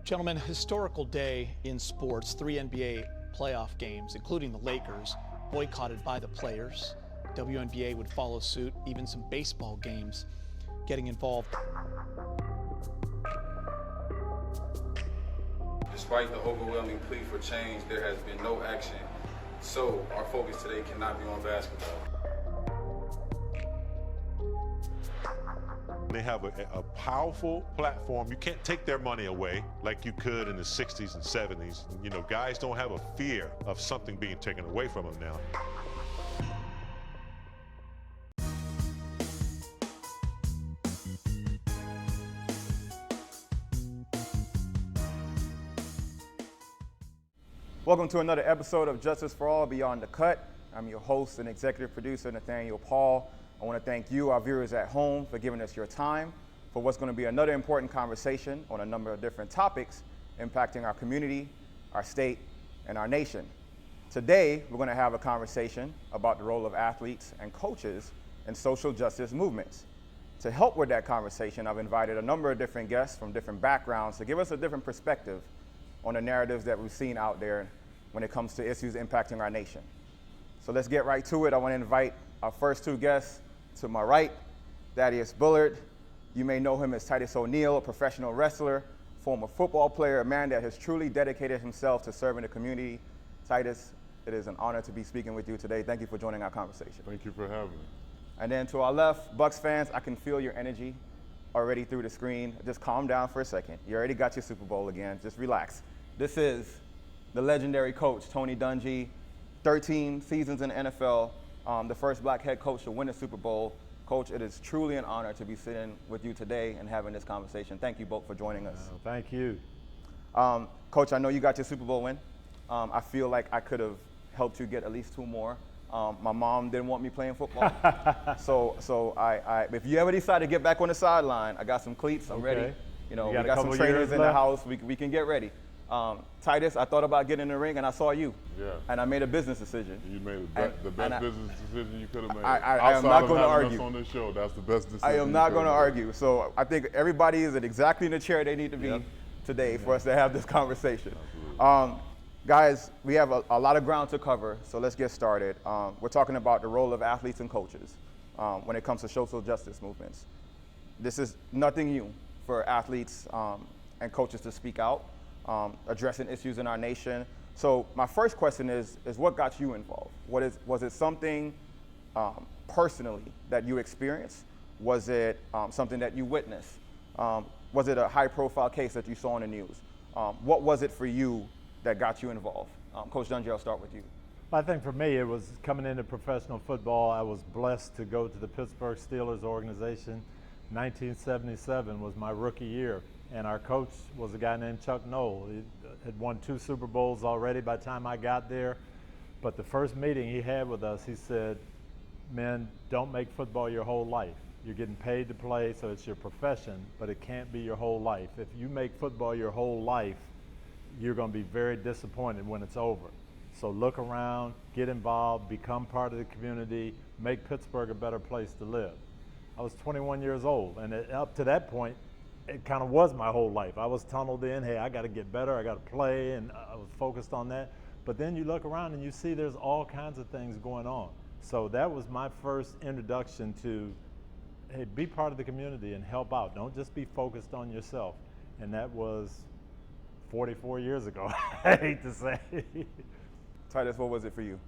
Gentlemen, historical day in sports. 3 NBA playoff games, including the Lakers, boycotted by the players. WNBA would follow suit, even some baseball games getting involved. Despite the overwhelming plea for change, there has been no action. So our focus today cannot be on basketball. They have a powerful platform. You can't take their money away like you could in the 60s and 70s. You know, guys don't have a fear of something being taken away from them now. Welcome to another episode of Justice for All Beyond the Cut. I'm your host and executive producer, Nathaniel Paul. I want to thank you, our viewers at home, for giving us your time for what's going to be another important conversation on a number of different topics impacting our community, our state, and our nation. Today, we're going to have a conversation about the role of athletes and coaches in social justice movements. To help with that conversation, I've invited a number of different guests from different backgrounds to give us a different perspective on the narratives that we've seen out there when it comes to issues impacting our nation. So let's get right to it. I want to invite our first two guests. To my right, Thaddeus Bullard. You may know him as Titus O'Neil, a professional wrestler, former football player, a man that has truly dedicated himself to serving the community. Titus, it is an honor to be speaking with you today. Thank you for joining our conversation. Thank you for having me. And then to our left, Bucks fans, I can feel your energy already through the screen. Just calm down for a second. You already got your Super Bowl again. Just relax. This is the legendary coach, Tony Dungy, 13 seasons in the NFL, the first black head coach to win a Super Bowl. Coach, it is truly an honor to be sitting with you today and having this conversation. Thank you both for joining us. Thank you. Coach, I know you got your Super Bowl win. I feel like I could have helped you get at least two more. My mom didn't want me playing football. so if you ever decide to get back on the sideline, I got some cleats, I'm ready. You know, we got some trainers in the house, we can get ready. Titus, I thought about getting in the ring and I saw you. Yeah. And I made a business decision. You made the best business decision you could have made. I am not going to argue. Us on this show, that's the best decision. I am not going to argue. So I think everybody is exactly in the chair they need to be today for us to have this conversation. Guys, we have a lot of ground to cover, so let's get started. We're talking about the role of athletes and coaches when it comes to social justice movements. This is nothing new for athletes and coaches to speak out. Addressing issues in our nation. So my first question is what got you involved? Was it something personally that you experienced? Was it something that you witnessed? Was it a high-profile case that you saw on the news? What was it for you that got you involved? Coach Dungy, I'll start with you. I think for me, it was coming into professional football. I was blessed to go to the Pittsburgh Steelers organization. 1977 was my rookie year. And our coach was a guy named Chuck Noll. He had won 2 Super Bowls already by the time I got there. But the first meeting he had with us, he said, men, don't make football your whole life. You're getting paid to play, so it's your profession, but it can't be your whole life. If you make football your whole life, you're going to be very disappointed when it's over. So look around, get involved, become part of the community, make Pittsburgh a better place to live. I was 21 years old, and up to that point, it kind of was my whole life. I was tunneled in, hey, I got to get better, I got to play, and I was focused on that. But then you look around and you see there's all kinds of things going on. So that was my first introduction to, hey, be part of the community and help out. Don't just be focused on yourself. And that was 44 years ago, I hate to say. Titus, what was it for you?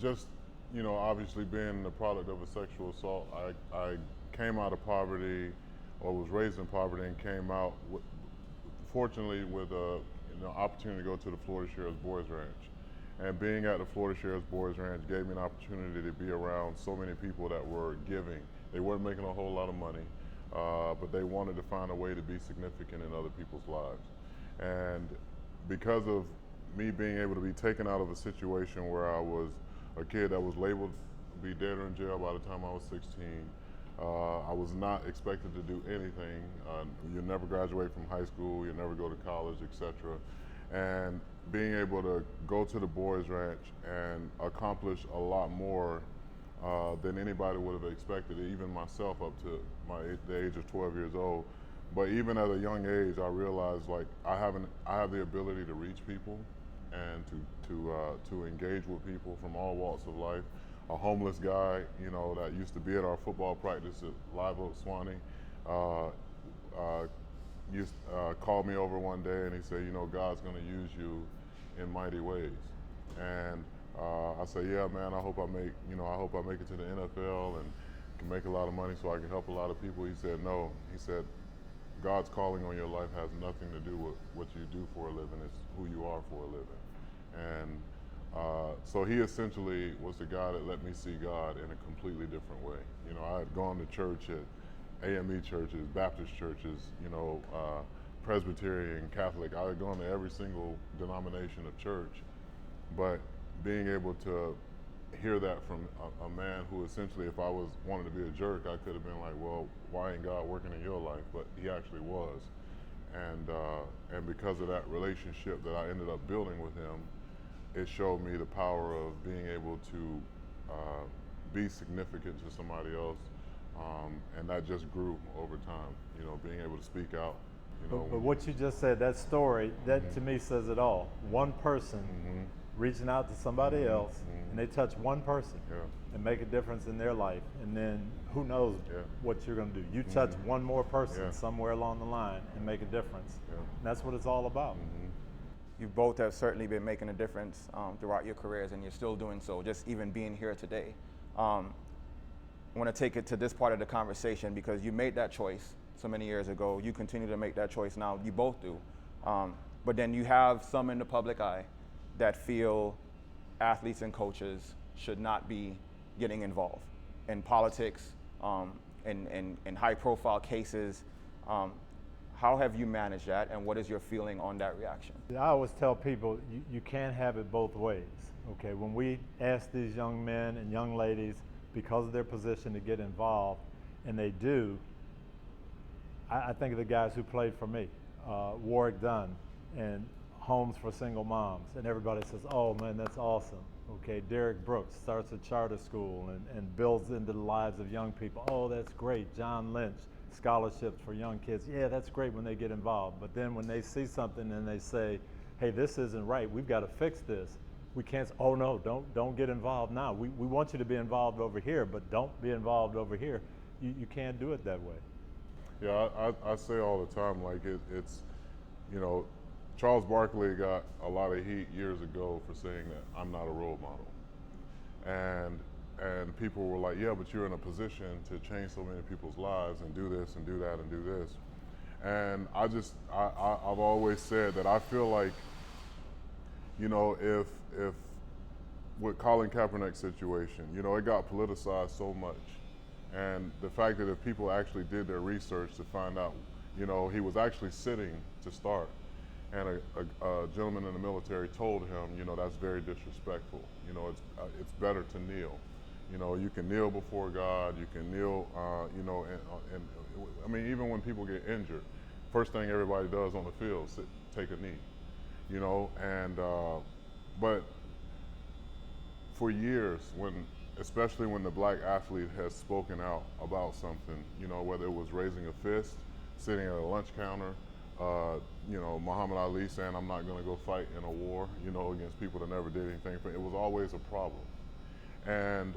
Just, you know, obviously being the product of a sexual assault, I came out of poverty, or was raised in poverty and came out, fortunately, with an opportunity to go to the Florida Sheriff's Boys Ranch. And being at the Florida Sheriff's Boys Ranch gave me an opportunity to be around so many people that were giving. They weren't making a whole lot of money, but they wanted to find a way to be significant in other people's lives. And because of me being able to be taken out of a situation where I was a kid that was labeled to be dead or in jail by the time I was 16, I was not expected to do anything. You never graduate from high school, you never go to college, etc. And being able to go to the Boys Ranch and accomplish a lot more than anybody would have expected, even myself up to the age of 12 years old, But even at a young age, I realized like I have the ability to reach people and to engage with people from all walks of life. A homeless guy, you know, that used to be at our football practice at Live Oak Swanee, called me over one day and he said, you know, God's going to use you in mighty ways. And I said, yeah, man, I hope I make it to the NFL and can make a lot of money so I can help a lot of people. He said, no. He said, God's calling on your life has nothing to do with what you do for a living. It's who you are for a living. And so he essentially was the guy that let me see God in a completely different way. You know, I had gone to church at AME churches, Baptist churches, you know, Presbyterian, Catholic. I had gone to every single denomination of church. But being able to hear that from a man who essentially, if I wanted to be a jerk, I could have been like, well, why ain't God working in your life? But he actually was. And because of that relationship that I ended up building with him, it showed me the power of being able to be significant to somebody else. And that just grew over time, you know, being able to speak out. You know, but what you just said, that story, that to me says it all. One person reaching out to somebody else, and they touch one person and make a difference in their life. And then who knows what you're going to do. You touch one more person somewhere along the line and make a difference. And that's what it's all about. You both have certainly been making a difference throughout your careers, and you're still doing so, just even being here today. I want to take it to this part of the conversation because you made that choice so many years ago. You continue to make that choice now. You both do. But then you have some in the public eye that feel athletes and coaches should not be getting involved in politics, in high-profile cases. How have you managed that, and what is your feeling on that reaction? I always tell people you can't have it both ways. Okay, when we ask these young men and young ladies, because of their position, to get involved, and they do, I think of the guys who played for me, Warwick Dunn and Homes for Single Moms, and everybody says, oh man, that's awesome. Okay, Derek Brooks starts a charter school and builds into the lives of young people. Oh, that's great. John Lynch, scholarships for young kids. Yeah, that's great when they get involved. But then when they see something and they say, hey, this isn't right, we've got to fix this. We can't, oh no, don't get involved now. We want you to be involved over here, but don't be involved over here. You can't do it that way. Yeah, I say all the time, like it's, you know, Charles Barkley got a lot of heat years ago for saying that I'm not a role model. And people were like, yeah, but you're in a position to change so many people's lives and do this and do that and do this. And I've always said that I feel like, you know, if with Colin Kaepernick's situation, you know, it got politicized so much. And the fact that if people actually did their research to find out, you know, he was actually sitting to start. And a gentleman in the military told him, you know, that's very disrespectful. You know, it's better to kneel. You know, you can kneel before God. You can kneel, you know, and I mean, even when people get injured, first thing everybody does on the field is take a knee. You know, and but for years, especially when the black athlete has spoken out about something, you know, whether it was raising a fist, sitting at a lunch counter. You know, Muhammad Ali saying, I'm not going to go fight in a war, you know, against people that never did anything. It was always a problem. And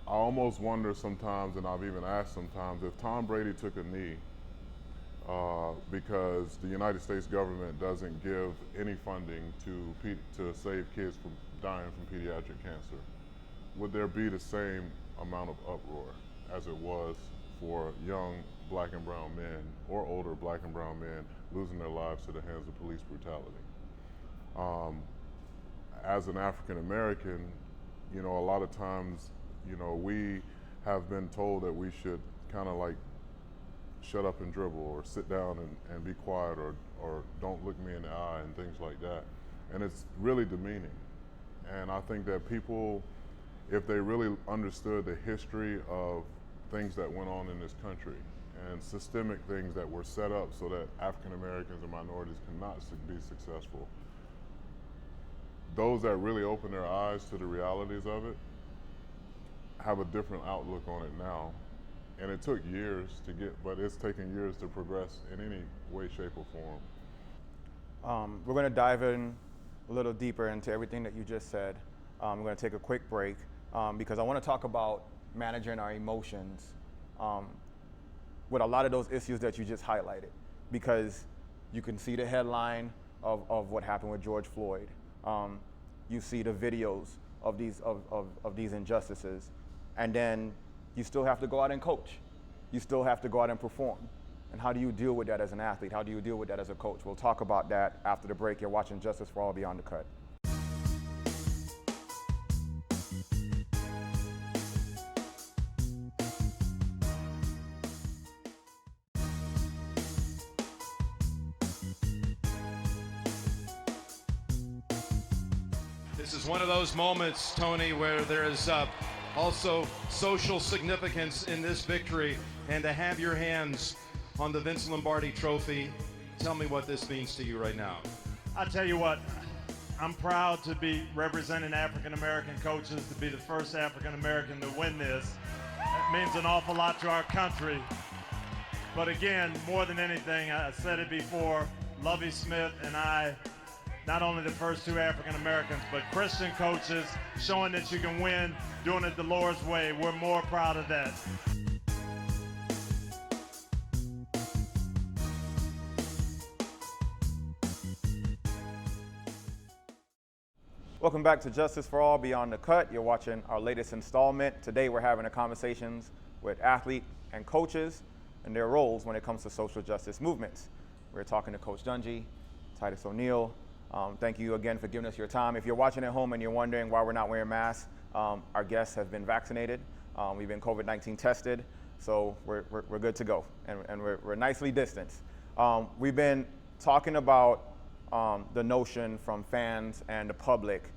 I almost wonder sometimes, and I've even asked sometimes, if Tom Brady took a knee because the United States government doesn't give any funding to save kids from dying from pediatric cancer, would there be the same amount of uproar as it was for young black and brown men or older black and brown men losing their lives to the hands of police brutality? As an African American, you know, a lot of times, you know, we have been told that we should kind of like shut up and dribble or sit down and be quiet or don't look me in the eye and things like that. And it's really demeaning. And I think that people, if they really understood the history of things that went on in this country and systemic things that were set up so that African Americans and minorities cannot be successful, those that really open their eyes to the realities of it have a different outlook on it now and it took years to get, but it's taken years to progress in any way, shape, or form. We're going to dive in a little deeper into everything that you just said. I'm going to take a quick break because I want to talk about managing our emotions with a lot of those issues that you just highlighted, because you can see the headline of what happened with George Floyd. You see the videos of these injustices, and then you still have to go out and coach. You still have to go out and perform. And how do you deal with that as an athlete? How do you deal with that as a coach? We'll talk about that after the break. You're watching Justice for All Beyond the Cut. This is one of those moments, Tony, where there is also social significance in this victory, and to have your hands on the Vince Lombardi Trophy, tell me what this means to you right now. I tell you what, I'm proud to be representing African American coaches, to be the first African American to win this. It means an awful lot to our country. But again, more than anything, I said it before, Lovie Smith and I, not only the first two African Americans, but Christian coaches, showing that you can win, doing it the Lord's way. We're more proud of that. Welcome back to Justice for All Beyond the Cut. You're watching our latest installment. Today we're having a conversations with athletes and coaches and their roles when it comes to social justice movements. We're talking to Coach Dungy, Titus O'Neil. Thank you again for giving us your time. If you're watching at home and you're wondering why we're not wearing masks, our guests have been vaccinated. We've been COVID-19 tested, so we're good to go, and we're nicely distanced. We've been talking about the notion from fans and the public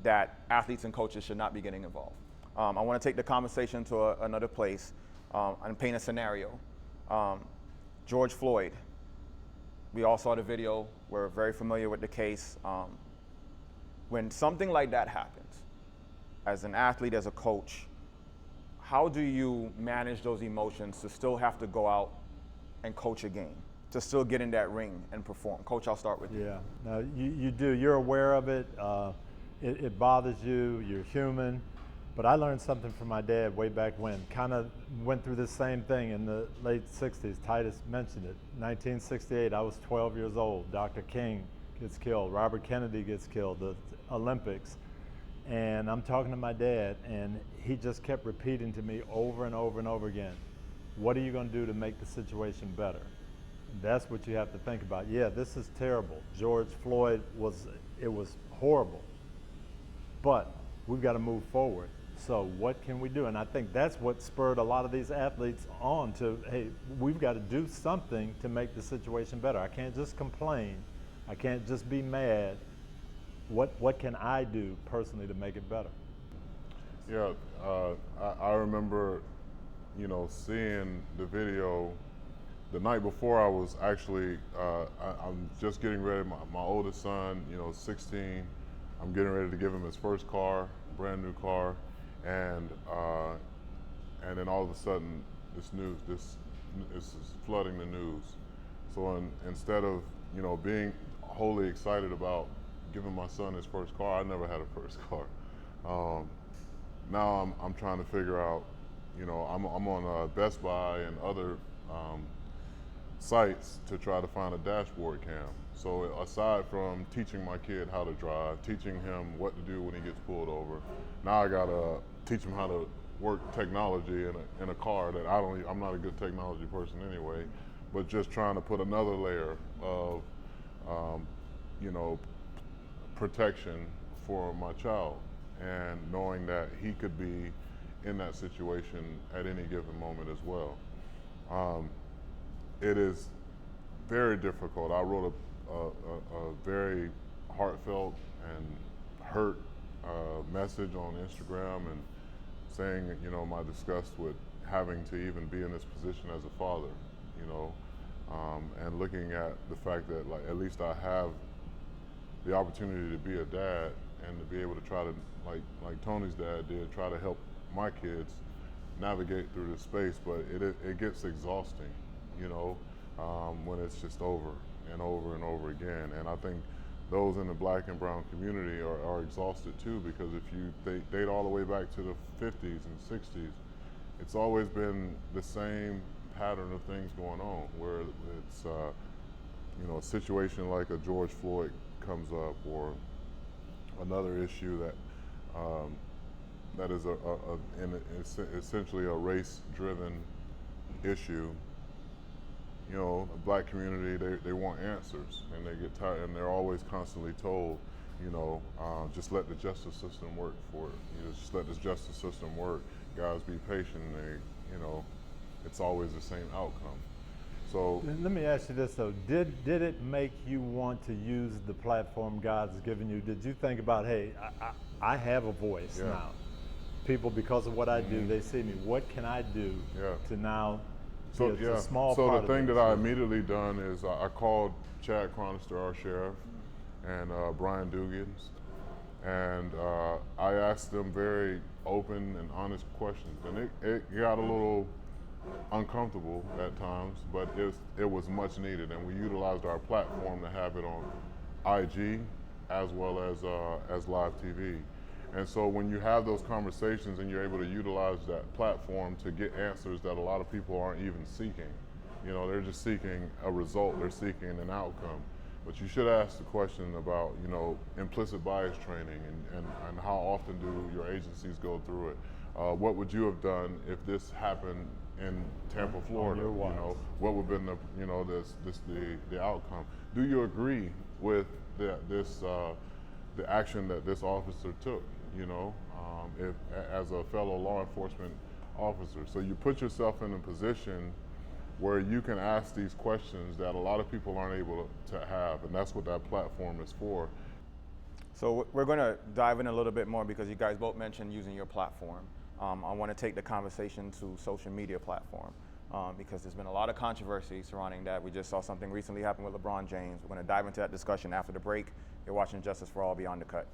that athletes and coaches should not be getting involved. I want to take the conversation to another place and paint a scenario. George Floyd, we all saw the video. We're very familiar with the case. When something like that happens, as an athlete, as a coach, how do you manage those emotions to still have to go out and coach a game, to still get in that ring and perform? Coach, I'll start with you. Yeah, no, you do. You're aware of it. It bothers you. You're human. But I learned something from my dad way back when. Kind of went through the same thing in the late 60s. Titus mentioned it. 1968, I was 12 years old. Dr. King gets killed. Robert Kennedy gets killed. The Olympics. And I'm talking to my dad, and he just kept repeating to me over and over and over again, what are you going to do to make the situation better? That's what you have to think about. Yeah, this is terrible. George Floyd was horrible. But we've got to move forward. So what can we do? And I think that's what spurred a lot of these athletes on to, hey, we've got to do something to make the situation better. I can't just complain. I can't just be mad. What can I do personally to make it better? Yeah, I remember, seeing the video the night before. I was actually, I'm just getting ready. My oldest son, 16. I'm getting ready to give him his first car, brand new car, and then all of a sudden, this is flooding the news. So instead of being wholly excited about giving my son his first car, I never had a first car. Now I'm trying to figure out, I'm on Best Buy and other sites to try to find a dashboard cam. So aside from teaching my kid how to drive, teaching him what to do when he gets pulled over, now I gotta teach him how to work technology in a car that I'm not a good technology person anyway, but just trying to put another layer of, protection for my child, and knowing that he could be in that situation at any given moment as well. It is very difficult. I wrote a very heartfelt and hurt message on Instagram, and saying, my disgust with having to even be in this position as a father, and looking at the fact that, like, at least I have the opportunity to be a dad and to be able to try to, like Tony's dad did, try to help my kids navigate through this space, but it gets exhausting, you know, when it's just over and over and over again. And I think those in the black and brown community are exhausted too, because if you date all the way back to the 50s and 60s, it's always been the same pattern of things going on, where it's you know, a situation like a George Floyd comes up, or another issue that that is essentially a race-driven issue. You know, the black community, they want answers, and they get tired, and they're always constantly told, you know, just let the justice system work for it. You know, just let this justice system work. Guys, be patient. You know, it's always the same outcome. So let me ask you this though: Did it make you want to use the platform God's given you? Did you think about, hey, I have a voice now. People, because of what I do, they see me. What can I do to now? So a small so part the thing of that I immediately done is I called Chad Chronister, our sheriff, and Brian Dugans, and I asked them very open and honest questions, and it got a little uncomfortable at times, but it was much needed, and we utilized our platform to have it on IG as well as live TV. And so when you have those conversations and you're able to utilize that platform to get answers that a lot of people aren't even seeking, you know, they're just seeking a result, they're seeking an outcome. But you should ask the question about, you know, implicit bias training and how often do your agencies go through it? What would you have done if this happened in Tampa, Florida? You know, what would have been the outcome? Do you agree with the action that this officer took? You know, as a fellow law enforcement officer, so you put yourself in a position where you can ask these questions that a lot of people aren't able to have, and that's what that platform is for. So we're going to dive in a little bit more because you guys both mentioned using your platform. I want to take the conversation to social media platform because there's been a lot of controversy surrounding that. We just saw something recently happen with LeBron James. We're going to dive into that discussion after the break. You're watching Justice for All Beyond the Cut.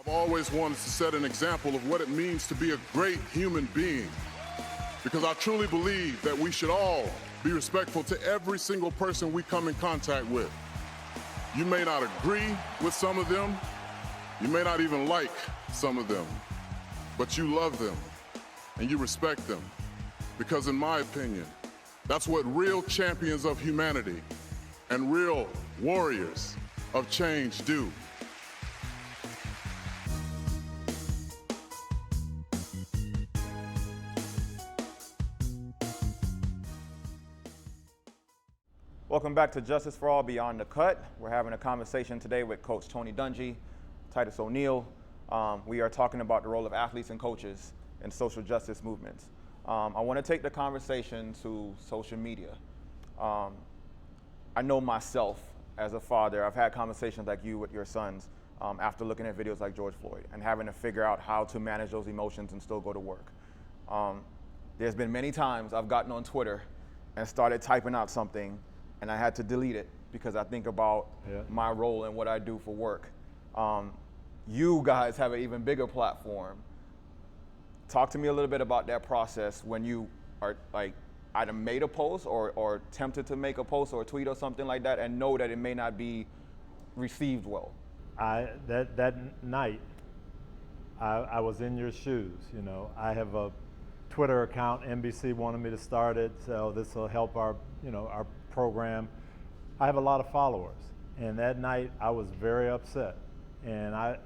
I've always wanted to set an example of what it means to be a great human being, because I truly believe that we should all be respectful to every single person we come in contact with. You may not agree with some of them, you may not even like some of them, but you love them and you respect them, because in my opinion, that's what real champions of humanity and real warriors of change do. Welcome back to Justice for All Beyond the Cut. We're having a conversation today with Coach Tony Dungy, Titus O'Neil. We are talking about the role of athletes and coaches in social justice movements. I want to take the conversation to social media. I know myself as a father, I've had conversations like you with your sons after looking at videos like George Floyd and having to figure out how to manage those emotions and still go to work. There's been many times I've gotten on Twitter and started typing out something and I had to delete it because I think about my role and what I do for work. You guys have an even bigger platform. Talk to me a little bit about that process when you are like either made a post or tempted to make a post or a tweet or something like that and know that it may not be received well. That night, I was in your shoes, you know. I have a Twitter account, NBC wanted me to start it, so this will help our program. I have a lot of followers, and that night I was very upset, and I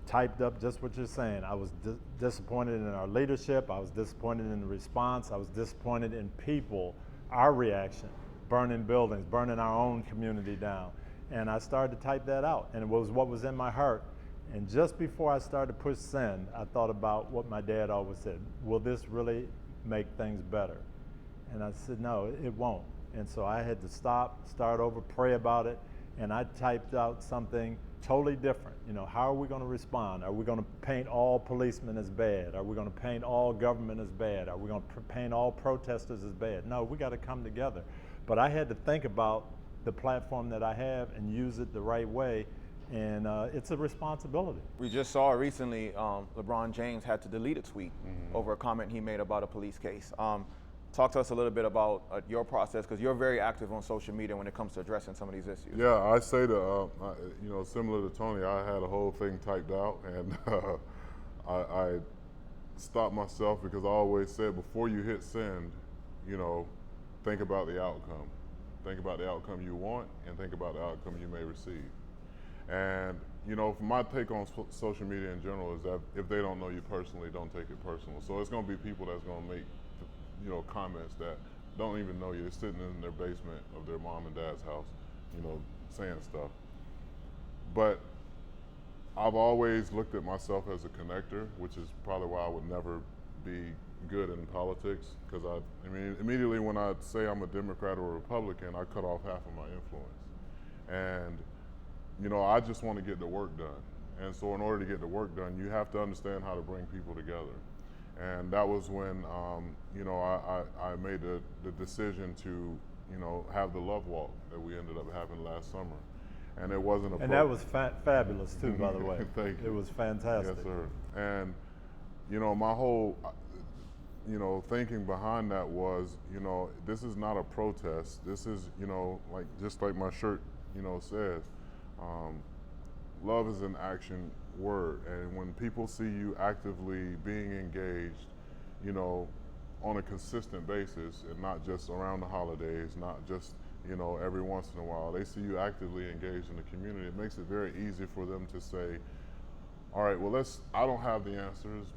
typed up just what you're saying. I was disappointed in our leadership, I was disappointed in the response, I was disappointed in people, our reaction, burning buildings, burning our own community down. And I started to type that out, and it was what was in my heart. And just before I started to push send, I thought about what my dad always said, will this really make things better? And I said, no, it won't. And so I had to stop, start over, pray about it, and I typed out something totally different. You know, how are we going to respond? Are we going to paint all policemen as bad? Are we going to paint all government as bad? Are we going to paint all protesters as bad? No, we got to come together. But I had to think about the platform that I have and use it the right way, and it's a responsibility. We just saw recently LeBron James had to delete a tweet over a comment he made about a police case. Talk to us a little bit about your process, because you're very active on social media when it comes to addressing some of these issues. Yeah, I say that, you know, similar to Tony, I had a whole thing typed out, and I stopped myself because I always said, before you hit send, you know, think about the outcome. Think about the outcome you want, and think about the outcome you may receive. And, you know, my take on social media in general is that if they don't know you personally, don't take it personal. So it's going to be people that's going to make, you know, comments that don't even know you. They're sitting in their basement of their mom and dad's house, you know, saying stuff. But I've always looked at myself as a connector, which is probably why I would never be good in politics, because I mean, immediately when I say I'm a Democrat or a Republican, I cut off half of my influence. And, you know, I just want to get the work done. And so in order to get the work done, you have to understand how to bring people together. And that was when, you know, I made the decision to, you know, have the Love Walk that we ended up having last summer. And it wasn't a And that was fabulous too, by the way. Thank you. It was fantastic. Yes, sir. And, you know, my whole, you know, thinking behind that was, you know, this is not a protest. This is, you know, like, just like my shirt, you know, says, love is an action word, and when people see you actively being engaged, you know, on a consistent basis, and not just around the holidays, not just, you know, every once in a while, they see you actively engaged in the community, it makes it very easy for them to say, all right, well, I don't have the answers,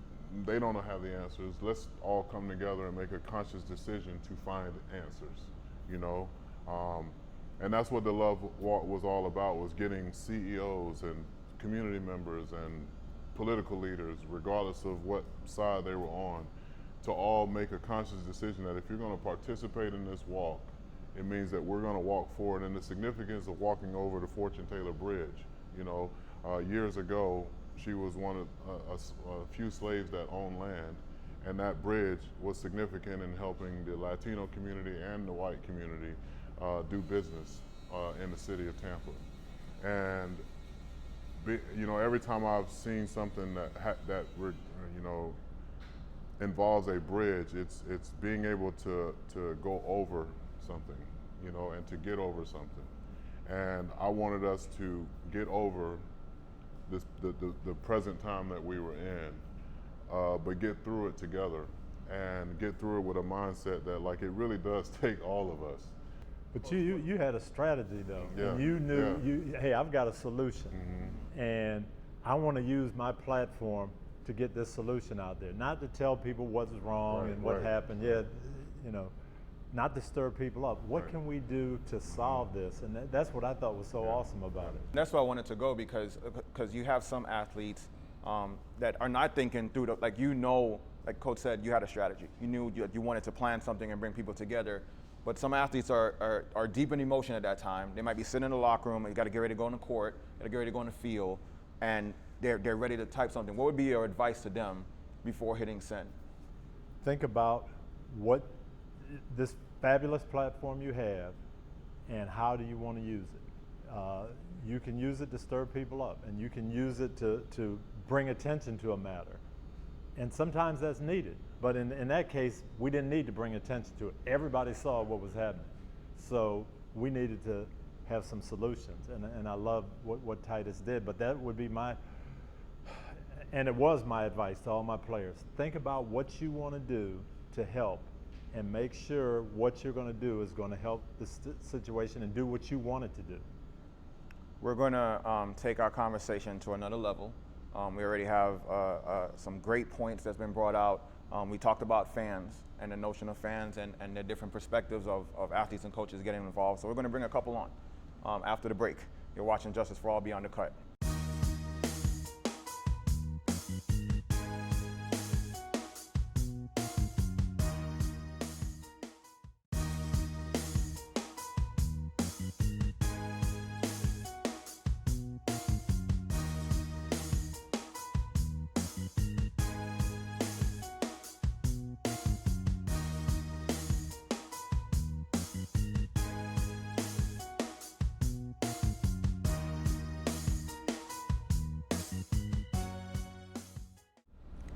they don't have the answers, let's all come together and make a conscious decision to find answers, you know? And that's what the Love Walk was all about, was getting CEOs and community members and political leaders, regardless of what side they were on, to all make a conscious decision that if you're going to participate in this walk, it means that we're going to walk forward. And the significance of walking over the Fortune Taylor Bridge, you know, years ago, she was one of a few slaves that owned land, and that bridge was significant in helping the Latino community and the white community do business in the city of Tampa. And you know, every time I've seen something that you know, involves a bridge, it's being able to go over something, you know, and to get over something. And I wanted us to get over the present time that we were in, but get through it together, and get through it with a mindset that, like, it really does take all of us. But you had a strategy though. Yeah, And you knew, hey, I've got a solution. And I want to use my platform to get this solution out there. Not to tell people what's wrong and what happened. Yeah, you know, not to stir people up. What can we do to solve this? And that's what I thought was so awesome about it. That's why I wanted to go, because you have some athletes that are not thinking through like, you know, like Coach said, you had a strategy. You knew you wanted to plan something and bring people together. But some athletes are deep in emotion at that time. They might be sitting in the locker room, and you got to get ready to go on the court, got to get ready to go on the field, and they're ready to type something. What would be your advice to them before hitting send? Think about what this fabulous platform you have, and how do you want to use it. You can use it to stir people up, and you can use it to bring attention to a matter. And sometimes that's needed. But in that case, we didn't need to bring attention to it. Everybody saw what was happening. So we needed to have some solutions. And I love what Titus did. But that would be and it was my advice to all my players. Think about what you want to do to help, and make sure what you're going to do is going to help the situation and do what you want it to do. We're going to take our conversation to another level. We already have some great points that's been brought out. We talked about fans and the notion of fans and the different perspectives of athletes and coaches getting involved. So we're going to bring a couple on after the break. You're watching Justice for All Beyond the Cut.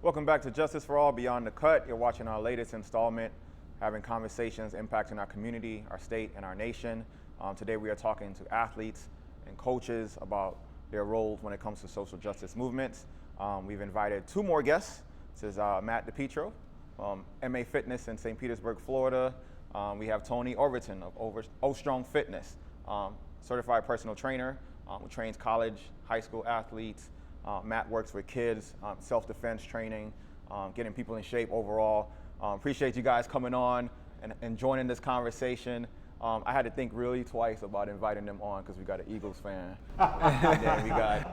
Welcome back to Justice for All Beyond the Cut. You're watching our latest installment, having conversations impacting our community, our state, and our nation. Today we are talking to athletes and coaches about their roles when it comes to social justice movements. We've invited two more guests. This is Matt DiPietro, MA Fitness in St. Petersburg, Florida. We have Tony Overton of O Strong Fitness, certified personal trainer, who trains college, high school athletes. Matt works with kids, self-defense training, getting people in shape overall. Appreciate you guys coming on and joining this conversation. I had to think really twice about inviting them on because we got an Eagles fan, and then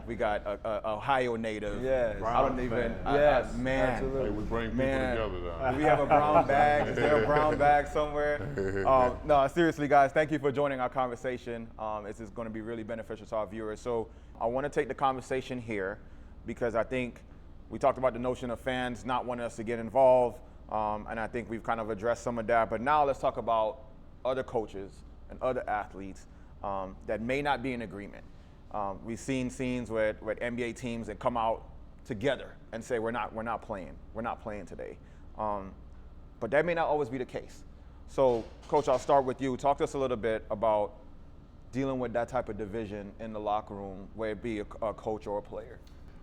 we got a Ohio native. Yeah, I don't even. Yes, man. absolutely. Hey, we bring people together now. Do we have a brown bag? Is there a brown bag somewhere? No, seriously, guys, thank you for joining our conversation. This is going to be really beneficial to our viewers. So I want to take the conversation here because I think we talked about the notion of fans not wanting us to get involved, and I think we've kind of addressed some of that. But now let's talk about other coaches and other athletes that may not be in agreement. We've seen scenes with NBA teams that come out together and say we're not playing today. But that may not always be the case. So, Coach, I'll start with you. Talk to us a little bit about dealing with that type of division in the locker room, whether it be a coach or a player.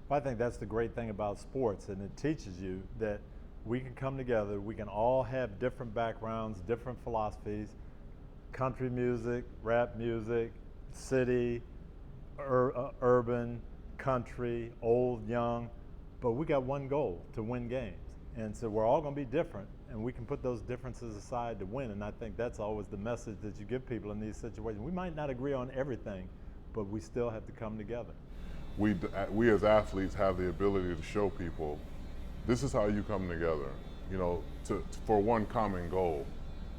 Well, I think that's the great thing about sports, and it teaches you that we can come together, we can all have different backgrounds, different philosophies, country music, rap music, city, urban, country, old, young, but we got one goal, to win games. And so we're all going to be different, and we can put those differences aside to win, and I think that's always the message that you give people in these situations. We might not agree on everything, but we still have to come together. We as athletes have the ability to show people this is how you come together, you know, for one common goal.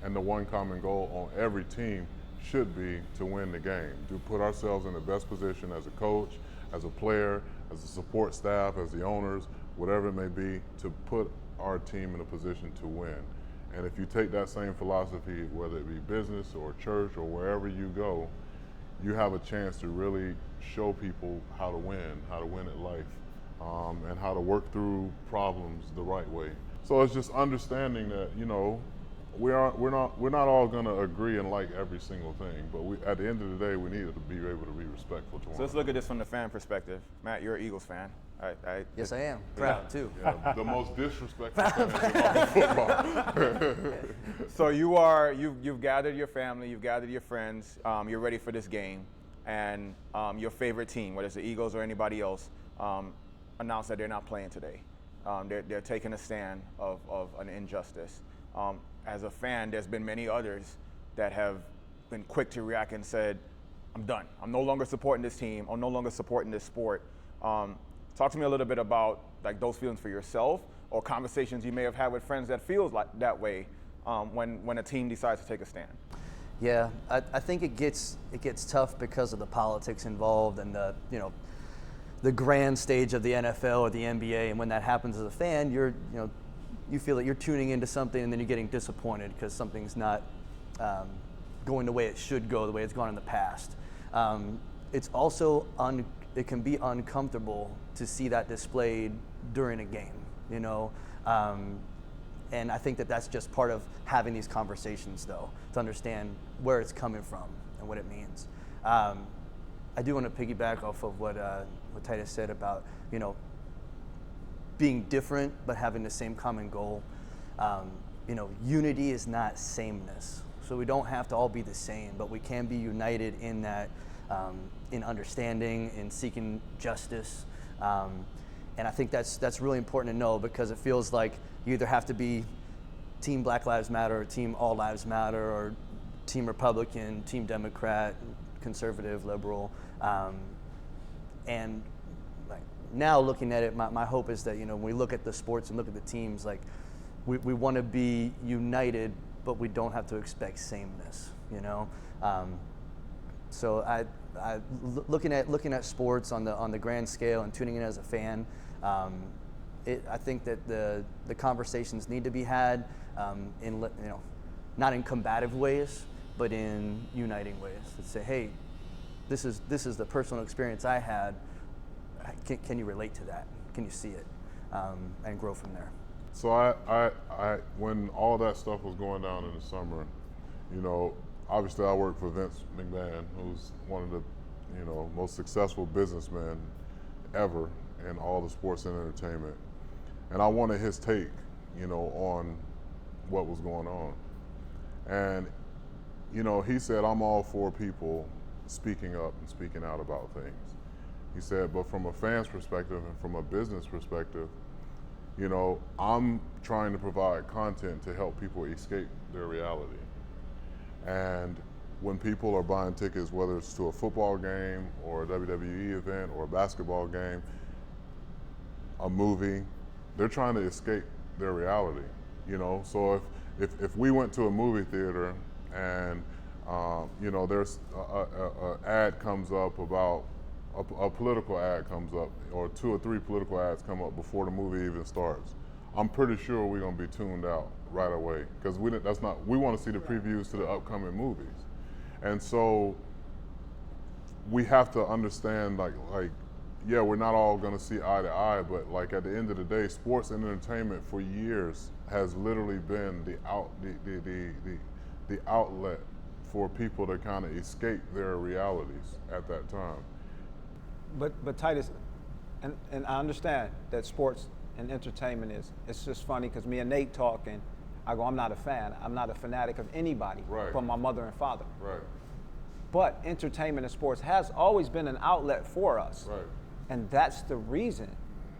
And the one common goal on every team should be to win the game, to put ourselves in the best position as a coach, as a player, as a support staff, as the owners, whatever it may be, to put our team in a position to win. And if you take that same philosophy, whether it be business or church or wherever you go, you have a chance to really show people how to win at life, and how to work through problems the right way. So it's just understanding that, you know, we're not all going to agree and like every single thing, but at the end of the day, we need to be able to be respectful to one another. So let's look at this from the fan perspective. Matt, you're an Eagles fan. Yes, I am. Proud, too. Yeah, the most disrespectful fan in football. So you've gathered your family, you've gathered your friends, you're ready for this game, and your favorite team, whether it's the Eagles or anybody else, announced that they're not playing today. They're taking a stand of an injustice. As a fan, there's been many others that have been quick to react and said, I'm done. I'm no longer supporting this team. I'm no longer supporting this sport. Talk to me a little bit about like those feelings for yourself or conversations you may have had with friends that feels like that way when a team decides to take a stand. Yeah, I think it gets tough because of the politics involved and the grand stage of the NFL or the NBA. And when that happens as a fan, you feel that you're tuning into something and then you're getting disappointed because something's not going the way it should go, the way it's gone in the past. It's also it can be uncomfortable to see that displayed during a game, you know. And I think that that's just part of having these conversations, though, to understand where it's coming from and what it means. I do want to piggyback off of what Titus said about, you know, being different but having the same common goal. You know, unity is not sameness. So we don't have to all be the same, but we can be united in that, in understanding, in seeking justice. And I think that's really important to know because it feels like you either have to be Team Black Lives Matter or Team All Lives Matter or Team Republican, Team Democrat, conservative, liberal. And like now looking at it, my hope is that, you know, when we look at the sports and look at the teams, like we want to be united, but we don't have to expect sameness, you know? So looking at sports on the grand scale and tuning in as a fan, I think that the conversations need to be had in, you know, not in combative ways, but in uniting ways. To say, hey, this is the personal experience I had. Can you relate to that? Can you see it? and grow from there. So when all that stuff was going down in the summer, you know, obviously I worked for Vince McMahon, who's one of the, you know, most successful businessmen ever in all the sports and entertainment. And I wanted his take, you know, on what was going on. And, you know, he said, I'm all for people speaking up and speaking out about things. He said, but from a fan's perspective and from a business perspective, you know, I'm trying to provide content to help people escape their reality. And when people are buying tickets, whether it's to a football game or a WWE event or a basketball game, a movie, they're trying to escape their reality, you know? So if we went to a movie theater and, you know, there's a ad comes up about, a political ad comes up, or 2 or 3 political ads come up before the movie even starts, I'm pretty sure we're gonna be tuned out right away, because we wanna see the previews to the upcoming movies. And so we have to understand, like, yeah, we're not all gonna see eye to eye, but like at the end of the day, sports and entertainment for years has literally been the outlet for people to kind of escape their realities at that time. But Titus, and I understand that sports and entertainment it's just funny because me and Nate talk, and I go, I'm not a fan. I'm not a fanatic of anybody but my mother and father. Right. But entertainment and sports has always been an outlet for us. Right. And that's the reason,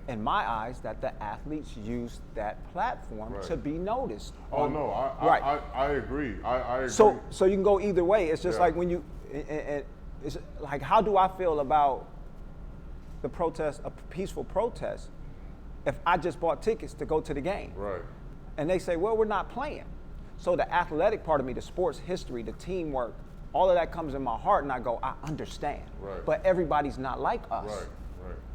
in my eyes, that the athletes use that platform to be noticed. Oh, no, I agree. I agree. So you can go either way. It's just Yeah. like when you, it's like, how do I feel about the protest, a peaceful protest, if I just bought tickets to go to the game? Right. And they say, well, we're not playing. So the athletic part of me, the sports history, the teamwork, all of that comes in my heart, and I go, I understand. Right. But everybody's not like us. Right.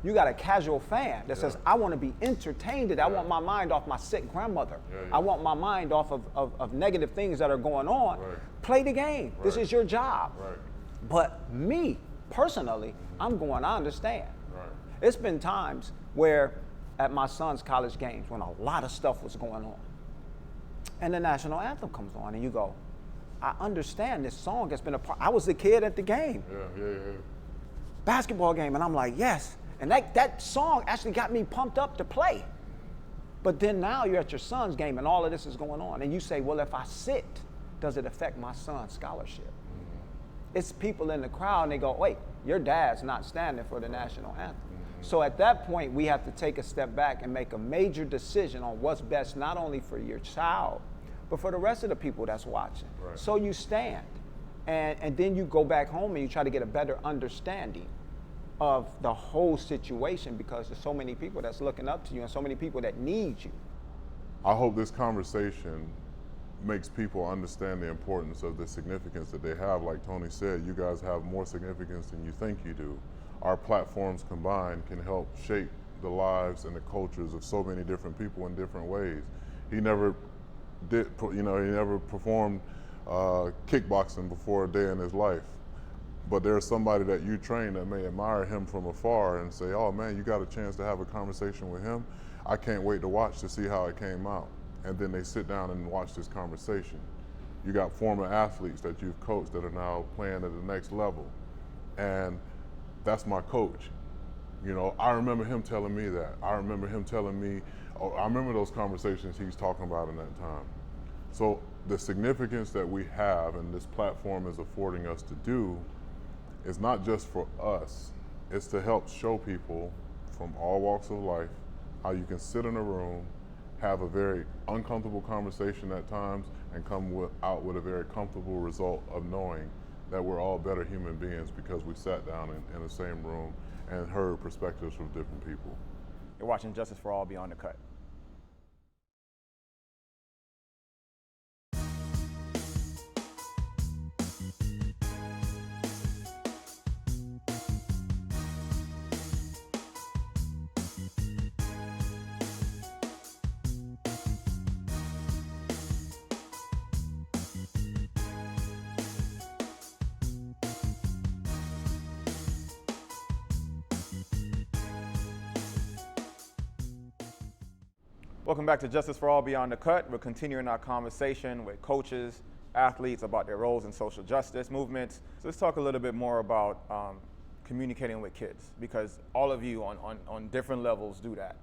You got a casual fan that says, I want to be entertained. I want my mind off my sick grandmother. I want my mind off of negative things that are going on. Right. Play the game. This is your job. Right. But me, personally, I'm going, I understand. Right. It's been times where at my son's college games when a lot of stuff was going on, and the national anthem comes on, and you go, I understand this song has been a part. I was a kid at the game. Yeah. Basketball game, and I'm like, yes. And that song actually got me pumped up to play. But then now you're at your son's game and all of this is going on. And you say, well, if I sit, does it affect my son's scholarship? It's people in the crowd and they go, wait, your dad's not standing for the national anthem. So at that point, we have to take a step back and make a major decision on what's best, not only for your child, but for the rest of the people that's watching. Right. So you stand, and then you go back home and you try to get a better understanding of the whole situation, because there's so many people that's looking up to you and so many people that need you. I hope this conversation makes people understand the importance of the significance that they have. Like Tony said, you guys have more significance than you think you do. Our platforms combined can help shape the lives and the cultures of so many different people in different ways. He never performed kickboxing before a day in his life. But there's somebody that you train that may admire him from afar and say, oh man, you got a chance to have a conversation with him. I can't wait to watch to see how it came out. And then they sit down and watch this conversation. You got former athletes that you've coached that are now playing at the next level. And that's my coach. You know, I remember him telling me that. I remember him telling me, I remember those conversations he's talking about in that time. So the significance that we have and this platform is affording us to do is not just for us, it's to help show people from all walks of life how you can sit in a room, have a very uncomfortable conversation at times, and come out with a very comfortable result of knowing that we're all better human beings because we sat down in the same room and heard perspectives from different people. You're watching Justice for All Beyond the Cut. Welcome back to Justice for All Beyond the Cut. We're continuing our conversation with coaches, athletes about their roles in social justice movements. So let's talk a little bit more about communicating with kids, because all of you on different levels do that.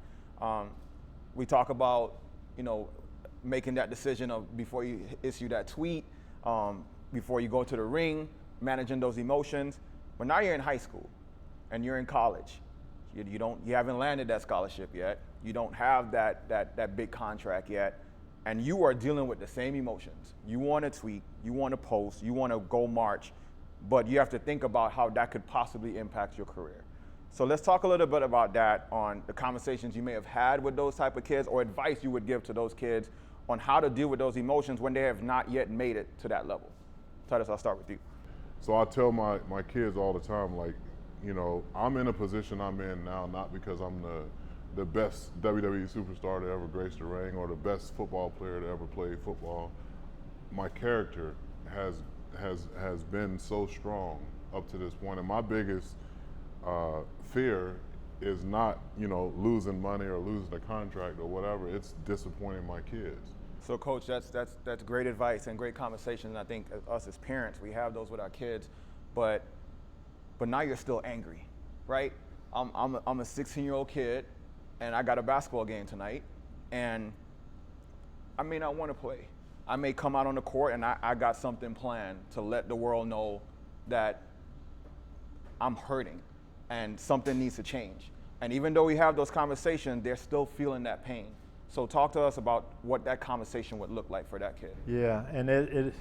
We talk about, making that decision of before you issue that tweet, before you go to the ring, managing those emotions. But now you're in high school and you're in college. You haven't landed that scholarship yet. You don't have that big contract yet, and you are dealing with the same emotions. You want to tweet, you want to post, you want to go march, but you have to think about how that could possibly impact your career. So let's talk a little bit about that, on the conversations you may have had with those type of kids, or advice you would give to those kids on how to deal with those emotions when they have not yet made it to that level. Titus, I'll start with you. So I tell my kids all the time, like, I'm in a position I'm in now not because I'm the best WWE superstar to ever grace the ring or the best football player to ever play football. My character has been so strong up to this point, and my biggest fear is not losing money or losing a contract or whatever. It's disappointing my kids. So, Coach, that's great advice and great conversation. I think us as parents, we have those with our kids, but now you're still angry, right? I'm a 16-year-old kid, and I got a basketball game tonight, and I may not want to play. I may come out on the court and I got something planned to let the world know that I'm hurting and something needs to change. And even though we have those conversations, they're still feeling that pain. So talk to us about what that conversation would look like for that kid. Yeah, and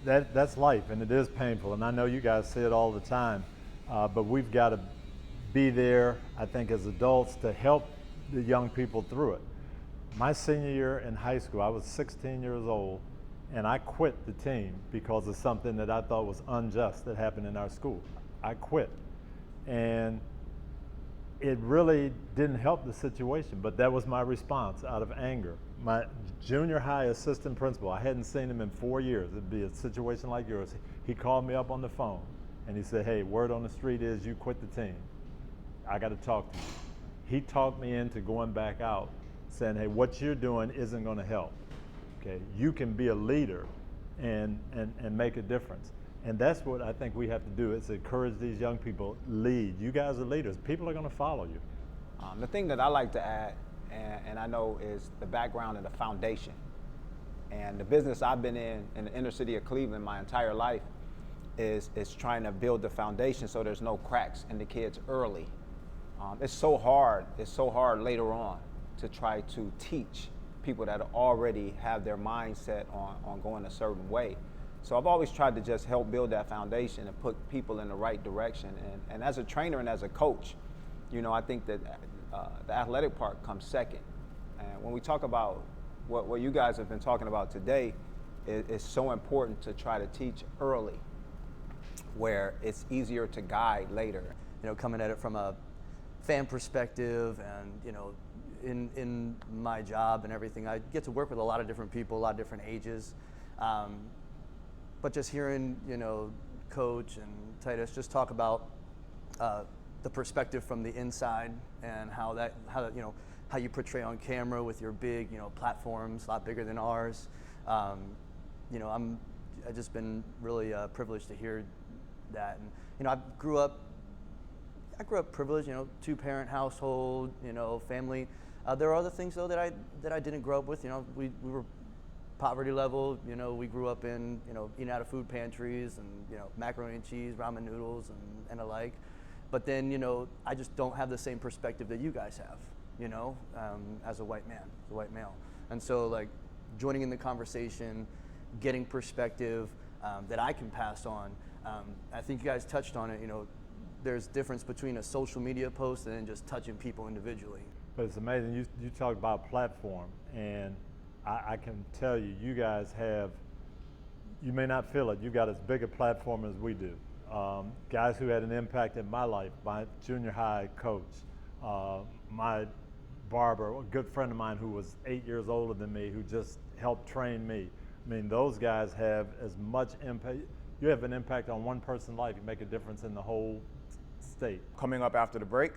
that's life, and it is painful. And I know you guys see it all the time, but we've got to be there, I think, as adults to help the young people through it. My senior year in high school, I was 16 years old, and I quit the team because of something that I thought was unjust that happened in our school. I quit, and it really didn't help the situation, but that was my response out of anger. My junior high assistant principal, I hadn't seen him in 4 years. It'd be a situation like yours. He called me up on the phone, and he said, "Hey, word on the street is you quit the team. I got to talk to you." He talked me into going back out, saying, "Hey, what you're doing isn't going to help. Okay, you can be a leader and make a difference." And that's what I think we have to do, is encourage these young people. Lead. You guys are leaders. People are going to follow you. The thing that I like to add, and I know, is the background and the foundation. And the business I've been in the inner city of Cleveland my entire life is trying to build the foundation so there's no cracks in the kids early. It's so hard later on to try to teach people that already have their mindset on going a certain way. So I've always tried to just help build that foundation and put people in the right direction. And as a trainer and as a coach, I think that the athletic part comes second. And when we talk about what you guys have been talking about today, it's so important to try to teach early, where it's easier to guide later. Coming at it from a fan perspective, and in my job and everything, I get to work with a lot of different people, a lot of different ages. But just hearing, Coach and Titus just talk about the perspective from the inside, and how you portray on camera with your big, platforms, a lot bigger than ours. I've just been really privileged to hear that. And I grew up privileged, 2-parent household, family. There are other things though that I didn't grow up with. We were poverty level. We grew up in eating out of food pantries and macaroni and cheese, ramen noodles, and the like. But then I just don't have the same perspective that you guys have. As a white man, as a white male, and so joining in the conversation, getting perspective that I can pass on. I think you guys touched on it. There's difference between a social media post and then just touching people individually. But it's amazing. You talk about platform, and I can tell you, you guys have, you may not feel it, you got as big a platform as we do. Guys who had an impact in my life, my junior high coach, my barber, a good friend of mine who was 8 years older than me, who just helped train me. I mean, those guys have as much impact. You have an impact on one person's life, you make a difference in the whole state. Coming up after the break,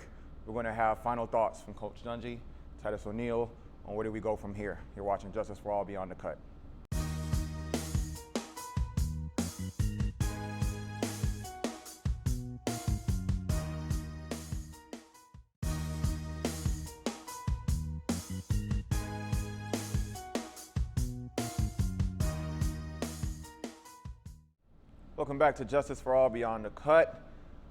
we're going to have final thoughts from Coach Dungy, Titus O'Neil, on where do we go from here. You're watching Justice for All Beyond the Cut. Welcome back to Justice for All Beyond the Cut.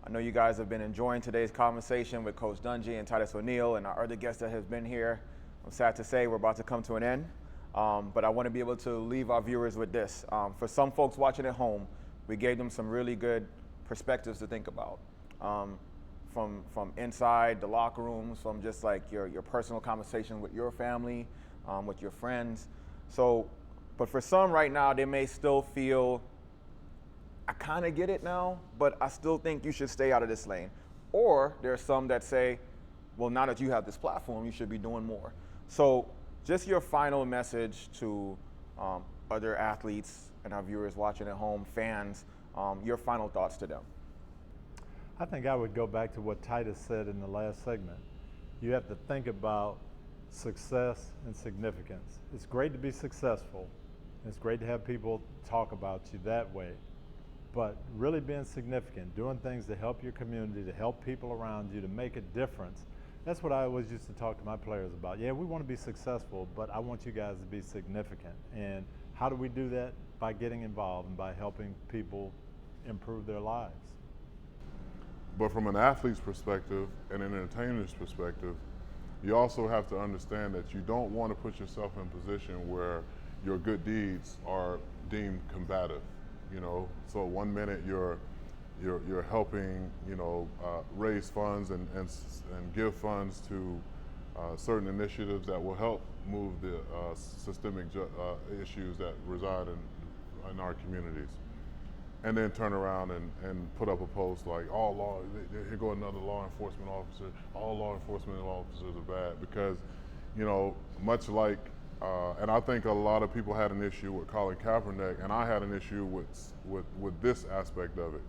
I know you guys have been enjoying today's conversation with Coach Dungy and Titus O'Neil and our other guest that has been here. I'm sad to say we're about to come to an end, but I want to be able to leave our viewers with this. For some folks watching at home, we gave them some really good perspectives to think about. From inside the locker rooms, from just like your personal conversation with your family, with your friends. So, but for some right now, they may still feel, I kind of get it now, but I still think you should stay out of this lane. Or there are some that say, well, now that you have this platform, you should be doing more. So just your final message to other athletes and our viewers watching at home, fans, your final thoughts to them. I think I would go back to what Titus said in the last segment. You have to think about success and significance. It's great to be successful. It's great to have people talk about you that way. But really being significant, doing things to help your community, to help people around you, to make a difference. That's what I always used to talk to my players about. Yeah, we want to be successful, but I want you guys to be significant. And how do we do that? By getting involved and by helping people improve their lives. But from an athlete's perspective and an entertainer's perspective, you also have to understand that you don't want to put yourself in a position where your good deeds are deemed combative. You know, so 1 minute you're helping, raise funds and give funds to certain initiatives that will help move the systemic issues that reside in our communities, and then turn around and put up a post like, here go another law enforcement officer. All law enforcement officers are bad because, much like. And I think a lot of people had an issue with Colin Kaepernick, and I had an issue with this aspect of it.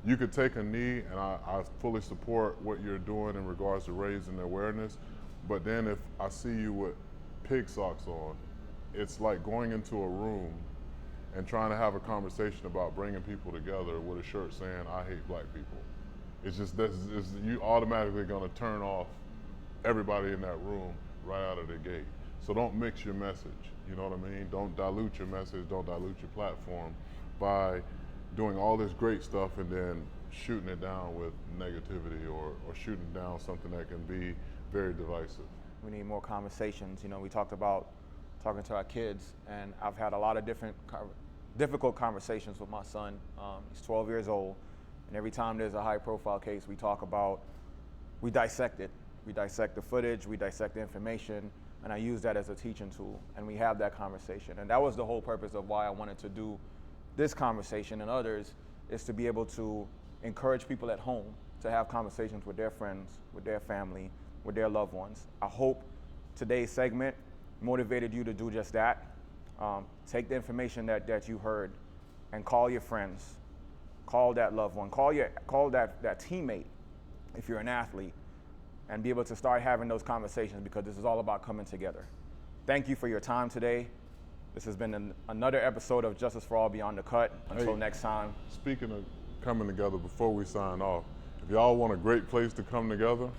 You could take a knee, and I fully support what you're doing in regards to raising awareness, but then if I see you with pig socks on, it's like going into a room and trying to have a conversation about bringing people together with a shirt saying, I hate black people. It's just, you automatically gonna turn off everybody in that room right out of the gate. So don't mix your message, you know what I mean? Don't dilute your message, don't dilute your platform by doing all this great stuff and then shooting it down with negativity or shooting down something that can be very divisive. We need more conversations. We talked about talking to our kids, and I've had a lot of difficult conversations with my son. He's 12 years old, and every time there's a high-profile case, we dissect it. We dissect the footage, we dissect the information, and I use that as a teaching tool, and we have that conversation. And that was the whole purpose of why I wanted to do this conversation and others, is to be able to encourage people at home to have conversations with their friends, with their family, with their loved ones. I hope today's segment motivated you to do just that. Take the information that you heard and call your friends, call that loved one, call that teammate if you're an athlete, and be able to start having those conversations, because this is all about coming together. Thank you for your time today. This has been another episode of Justice for All Beyond the Cut. Until next time. Speaking of coming together, before we sign off, if y'all want a great place to come together,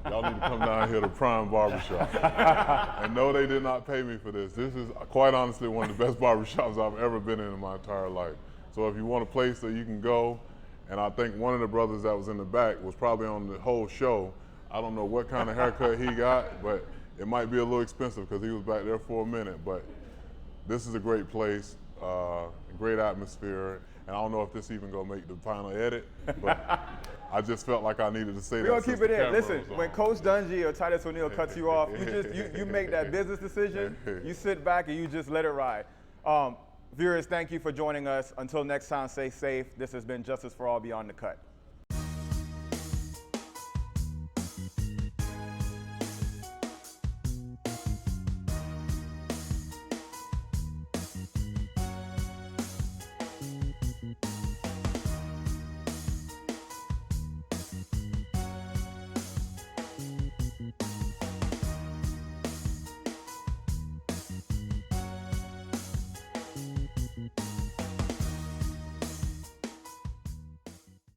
y'all need to come down here to Prime Barbershop. And no, they did not pay me for this. This is quite honestly one of the best barbershops I've ever been in my entire life. So if you want a place that you can go, and I think one of the brothers that was in the back was probably on the whole show. I don't know what kind of haircut he got, but it might be a little expensive because he was back there for a minute. But this is a great place, great atmosphere, and I don't know if this even gonna make the final edit, but I just felt like I needed to say that. We're gonna keep it in. Listen, when Coach Dungy or Titus O'Neil cuts you off, you make that business decision. You sit back and you just let it ride. Viewers, thank you for joining us. Until next time, stay safe. This has been Justice for All Beyond the Cut.